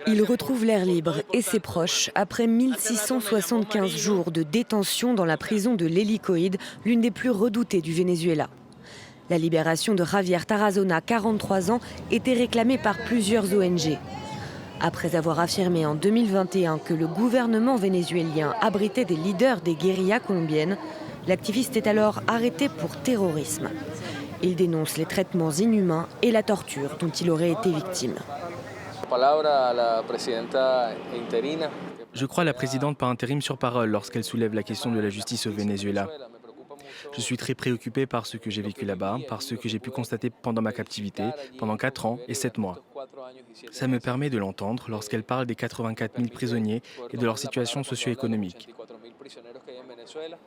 Il retrouve l'air libre et ses proches après 1675 jours de détention dans la prison de l'Hélicoïde, l'une des plus redoutées du Venezuela. La libération de Javier Tarazona, 43 ans, était réclamée par plusieurs ONG. Après avoir affirmé en 2021 que le gouvernement vénézuélien abritait des leaders des guérillas colombiennes, l'activiste est alors arrêté pour terrorisme. Il dénonce les traitements inhumains et la torture dont il aurait été victime. Je crois la présidente par intérim sur parole lorsqu'elle soulève la question de la justice au Venezuela. Je suis très préoccupé par ce que j'ai vécu là-bas, par ce que j'ai pu constater pendant ma captivité, pendant 4 ans et 7 mois. Ça me permet de l'entendre lorsqu'elle parle des 84 000 prisonniers et de leur situation socio-économique.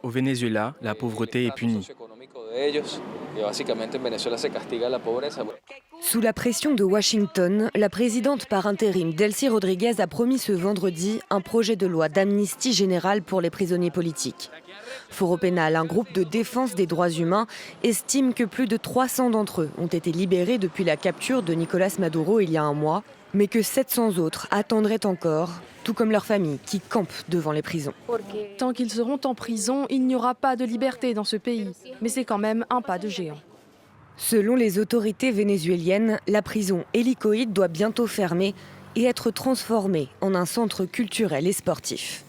Au Venezuela, la pauvreté est punie. Sous la pression de Washington, la présidente par intérim Delcy Rodríguez a promis ce vendredi un projet de loi d'amnistie générale pour les prisonniers politiques. Foro Pénal, un groupe de défense des droits humains, estime que plus de 300 d'entre eux ont été libérés depuis la capture de Nicolas Maduro il y a un mois, mais que 700 autres attendraient encore, tout comme leurs familles qui campent devant les prisons. Tant qu'ils seront en prison, il n'y aura pas de liberté dans ce pays. Mais c'est quand même un pas de géant. Selon les autorités vénézuéliennes, la prison Hélicoïde doit bientôt fermer et être transformée en un centre culturel et sportif.